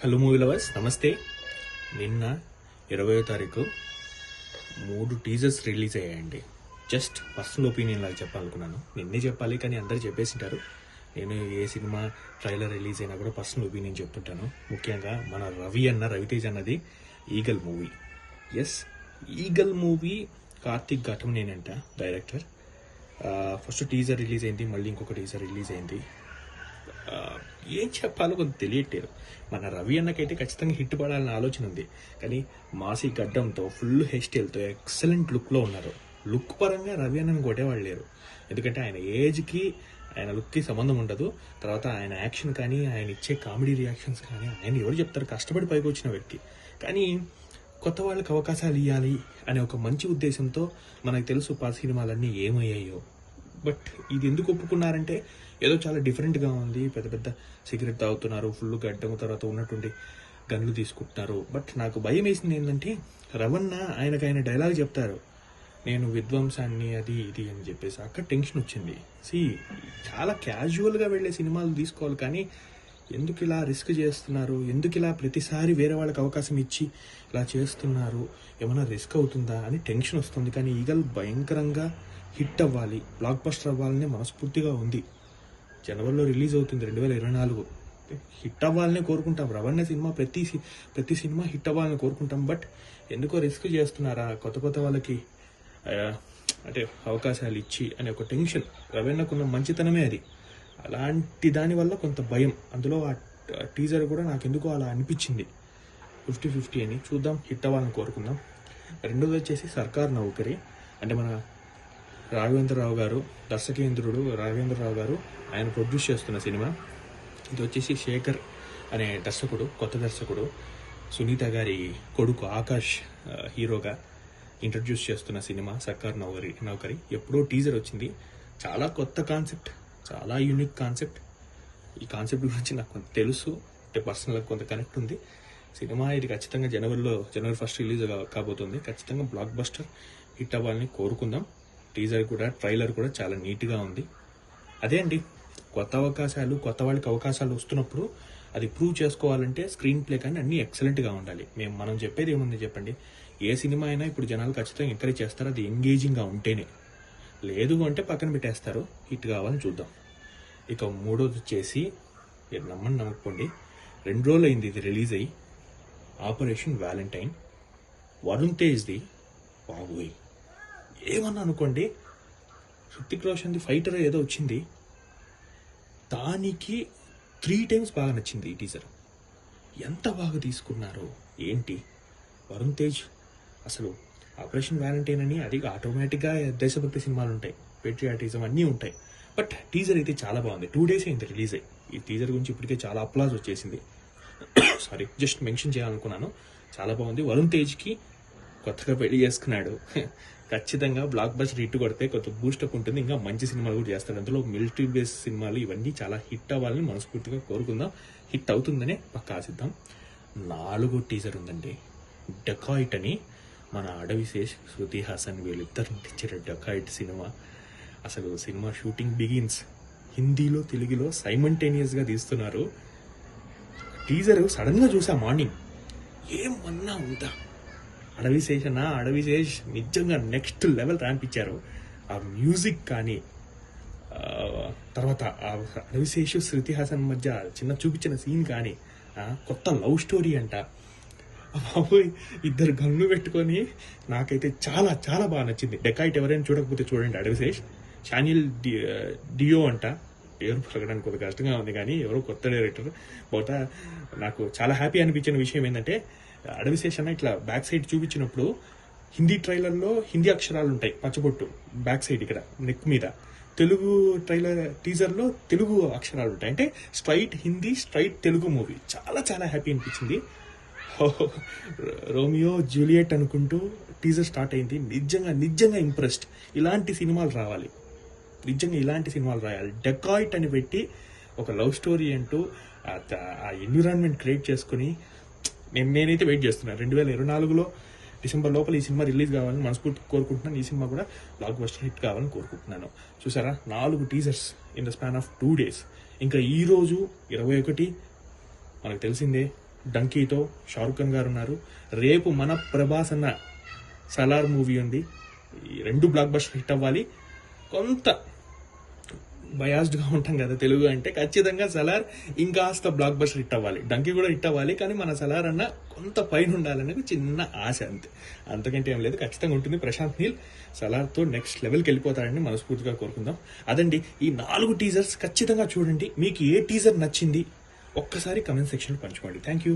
Hello movie lovers, నమస్తే. నిన్న 20వ తారీఖు 3 టీజర్స్ రిలీజ్ అయ్యాయండి. జస్ట్ పర్సనల్ ఒపీనియన్ లాగా చెప్పాలనుకున్నాను. నిన్నే చెప్పాలి కానీ అందరూ చెప్పేసింటారు. నేను ఏ సినిమా ట్రైలర్ రిలీజ్ అయినా కూడా పర్సనల్ ఒపీనియన్ చెప్తుంటాను. ముఖ్యంగా మన రవితేజ్ అన్నది Eagle movie. Yes, Eagle movie Karthik ఘటమనేనంట డైరెక్టర్. ఫస్ట్ టీజర్ రిలీజ్ అయింది, మళ్ళీ ఇంకొక టీజర్ రిలీజ్ అయింది. ఏం చెప్పాలో కొంచెం తెలియట్లేదు. మన రవి అన్నకైతే ఖచ్చితంగా హిట్ పడాలన్న ఆలోచన ఉంది, కానీ మాసి గడ్డంతో ఫుల్ హెయిర్ స్టైల్తో ఎక్సలెంట్ లుక్లో ఉన్నారు. లుక్ పరంగా రవి అన్నని కొట్టేవాళ్ళు లేరు. ఎందుకంటే ఆయన ఏజ్కి ఆయన లుక్కి సంబంధం ఉండదు. తర్వాత ఆయన యాక్షన్ కానీ, ఆయన ఇచ్చే కామెడీ రియాక్షన్స్ కానీ, ఆయన ఎవరు చెప్తారు, కష్టపడి పైకి వచ్చిన వ్యక్తి. కానీ కొత్త వాళ్ళకి అవకాశాలు ఇవ్వాలి అనే ఒక మంచి ఉద్దేశంతో, మనకు తెలుసు పాత సినిమాలన్నీ ఏమయ్యాయో. బట్ ఇది ఎందుకు ఒప్పుకున్నారంటే ఏదో చాలా డిఫరెంట్గా ఉంది. పెద్ద పెద్ద సిగరెట్ తాగుతున్నారు, ఫుల్ గడ్డం, తర్వాత ఉన్నటువంటి గన్లు తీసుకుంటున్నారు. బట్ నాకు భయం వేసింది ఏంటంటే, రవణ ఆయన డైలాగ్ చెప్తారు, నేను విధ్వంసాన్ని అది ఇది అని చెప్పేసి. అక్కడ టెన్షన్ వచ్చింది. చాలా క్యాజువల్గా వెళ్ళే సినిమాలు తీసుకోవాలి, కానీ ఎందుకు ఇలా రిస్క్ చేస్తున్నారు, ఎందుకు ఇలా ప్రతిసారి వేరే వాళ్ళకి అవకాశం ఇచ్చి ఇలా చేస్తున్నారు, ఏమైనా రిస్క్ అవుతుందా అని టెన్షన్ వస్తుంది. కానీ ఈగల్ భయంకరంగా హిట్ అవ్వాలి, బ్లాక్ బస్టర్ అవ్వాలని మనస్ఫూర్తిగా ఉంది. జనవరిలో రిలీజ్ అవుతుంది 2024. హిట్ అవ్వాలనే కోరుకుంటాం. రవణ సినిమా ప్రతి సినిమా హిట్ అవ్వాలని కోరుకుంటాం. బట్ ఎందుకో రిస్క్ చేస్తున్నారా కొత్త వాళ్ళకి అంటే అవకాశాలు ఇచ్చి అనే ఒక టెన్షన్. రవణకున్న మంచితనమే అది. అలాంటి దానివల్ల కొంత భయం. అందులో ఆ టీజర్ కూడా నాకు ఎందుకో అలా అనిపించింది. 50-50 అని. చూద్దాం, హిట్ అవ్వాలని కోరుకుందాం. రెండోది వచ్చేసి సర్కార్ నౌకరీ. అంటే మన రాఘవేంద్రరావు గారు, దర్శకేంద్రుడు రాఘవేంద్రరావు గారు, ఆయన ప్రొడ్యూస్ చేస్తున్న సినిమా. ఇది వచ్చేసి శేఖర్ అనే దర్శకుడు, కొత్త దర్శకుడు, సునీత గారి కొడుకు ఆకాష్ హీరోగా ఇంట్రడ్యూస్ చేస్తున్న సినిమా సర్కార్ నౌకరీ. ఎప్పుడో టీజర్ వచ్చింది. చాలా కొత్త కాన్సెప్ట్, చాలా యూనిక్ కాన్సెప్ట్. ఈ కాన్సెప్ట్ గురించి నాకు కొంత తెలుసు, అంటే పర్సనల్గా కొంత కనెక్ట్ ఉంది. సినిమా ఇది ఖచ్చితంగా జనవరి 1 రిలీజ్ కాబోతుంది. ఖచ్చితంగా బ్లాక్ బస్టర్ హిట్ అవ్వాలని కోరుకుందాం. టీజర్ కూడా, ట్రైలర్ కూడా చాలా నీట్గా ఉంది. అదే అండి, కొత్త వాళ్ళకి అవకాశాలు వస్తున్నప్పుడు అది ప్రూవ్ చేసుకోవాలంటే స్క్రీన్ ప్లే కానీ అన్నీ ఎక్సలెంట్గా ఉండాలి. మనం చెప్పేది ఏముంది చెప్పండి, ఏ సినిమా అయినా ఇప్పుడు జనాలు ఖచ్చితంగా ఎంకరేజ్ చేస్తారు, అది ఎంగేజింగ్గా ఉంటేనే. లేదు అంటే పక్కన పెట్టేస్తారు. హిట్ కావాలని చూద్దాం. ఇక మూడోది వచ్చేసి, మీరు నమ్మకపోండి, 2 రోజులు అయింది ఇది రిలీజ్ అయ్యి, ఆపరేషన్ వ్యాలంటైన్, వరుణ్ తేజ్ది. బాబోయ్, ఏమన్నా అనుకోండి, హృతిక్ రోషన్ది ఫైటర్ ఏదో వచ్చింది, దానికి 3 times బాగా నచ్చింది ఈ టీజర్. ఎంత బాగా తీసుకున్నారు ఏంటి. వరుణ్ తేజ్ అసలు ఆపరేషన్ వ్యాలంటైన్ అని, అది ఆటోమేటిక్గా దేశభక్తి సినిమాలు ఉంటాయి, పేట్రియాటిజం అన్నీ ఉంటాయి. బట్ టీజర్ అయితే చాలా బాగుంది. 2 days అయింది రిలీజ్ అయ్యి. ఈ టీజర్ గురించి ఇప్పటికే చాలా అప్లాజ్ వచ్చేసింది. సారీ, జస్ట్ మెన్షన్ చేయాలనుకున్నాను. చాలా బాగుంది. వరుణ్ తేజ్కి కొత్తగా పెళ్లి చేసుకున్నాడు. ఖచ్చితంగా బ్లాక్ బస్టర్ హిట్ కొడితే కొంత బూస్టప్ ఉంటుంది. ఇంకా మంచి సినిమాలు కూడా చేస్తాడు. అందులో మిలిటరీ బేస్ సినిమాలు ఇవన్నీ చాలా హిట్ అవ్వాలని మనస్ఫూర్తిగా కోరుకుందాం. హిట్ అవుతుందనే పక్కా ఆశిద్దాం. 4వ టీజర్ ఉందండి, డెకాయిట్ అని. మన అడవిశేష్, శృతి హాసన్ వీళ్ళిద్దరు నటించిన డెకాయిట్ సినిమా. అసలు సినిమా షూటింగ్ బిగిన్స్. హిందీలో తెలుగులో సైమల్టేనియస్గా తీస్తున్నారు. టీజర్ సడన్గా చూసా మార్నింగ్, ఏమన్నా ఉందా, అడవిశేష్ నిజంగా నెక్స్ట్ లెవెల్ రాంపించారు. ఆ మ్యూజిక్ కానీ, తర్వాత ఆ అడవిశేష్ శృతి హాసన్ మధ్య చిన్న చూపించిన సీన్ కానీ, కొత్త లవ్ స్టోరీ అంట. బాబోయ్, ఇద్దరు గన్ను పెట్టుకొని నాకైతే చాలా చాలా బాగా నచ్చింది. డెకాయిట్ ఎవరైనా చూడకపోతే చూడండి. అడవిశేష్, షానియల్ డియో అంట, పేరు పలకడానికి కొద్దిగా కష్టంగా ఉంది, కానీ ఎవరో కొత్త డైరెక్టర్. బహుశా నాకు చాలా హ్యాపీ అనిపించిన విషయం ఏంటంటే, అడవిశేష్ అన్న ఇట్లా బ్యాక్ సైడ్ చూపించినప్పుడు హిందీ ట్రైలర్లో హిందీ అక్షరాలు ఉంటాయి, పచ్చబొట్టు బ్యాక్ సైడ్ ఇక్కడ నెక్ మీద. తెలుగు టీజర్లో తెలుగు అక్షరాలు ఉంటాయి. అంటే straight Hindi, straight Telugu movie. చాలా చాలా హ్యాపీ అనిపించింది. రోమియో జూలియట్ అనుకుంటూ టీజర్ స్టార్ట్ అయింది. నిజంగా ఇంప్రెస్డ్. ఇలాంటి సినిమాలు రావాలి, నిజంగా ఇలాంటి సినిమాలు రాయాలి. డెకాయిట్ అని పెట్టి ఒక లవ్ స్టోరీ అంటూ ఆ ఎన్విరాన్మెంట్ క్రియేట్ చేసుకుని నేనైతే వెయిట్ చేస్తున్నాను. 2024లో డిసెంబర్ లోపల ఈ సినిమా రిలీజ్ కావాలని మనస్ఫూర్తి కోరుకుంటున్నాను. ఈ సినిమా కూడా బ్లాక్ బస్టర్ హిట్ కావాలని కోరుకుంటున్నాను. చూసారా, 4 teasers in the span of 2 days. ఇంకా ఈ రోజు 21 మనకు తెలిసిందే డంకీతో షారుఖ్ ఖాన్ గారు ఉన్నారు. రేపు మన ప్రభాస్ అన్న సలార్ మూవీ ఉంది. ఈ 2 బ్లాక్ బస్టర్ హిట్ అవ్వాలి. కొంత బయాస్డ్గా ఉంటాం కదా తెలుగు అంటే, ఖచ్చితంగా సలార్ ఇంకాస్త బ్లాక్ బస్టర్ హిట్ అవ్వాలి. డంకీ కూడా హిట్ అవ్వాలి, కానీ మన సలార్ అన్న కొంత పైన ఉండాలనేది చిన్న ఆశ, అంతే. అంతకంటే ఏం లేదు. ఖచ్చితంగా ఉంటుంది. ప్రశాంత్ నీల్ సలార్తో నెక్స్ట్ లెవెల్కి వెళ్ళిపోతారని మనస్ఫూర్తిగా కోరుకుందాం. అదండి, ఈ 4 టీజర్స్ ఖచ్చితంగా చూడండి. మీకు ఏ టీజర్ నచ్చింది ఒక్కసారి కమెంట్ సెక్షన్లో పంచుకోండి. Thank you.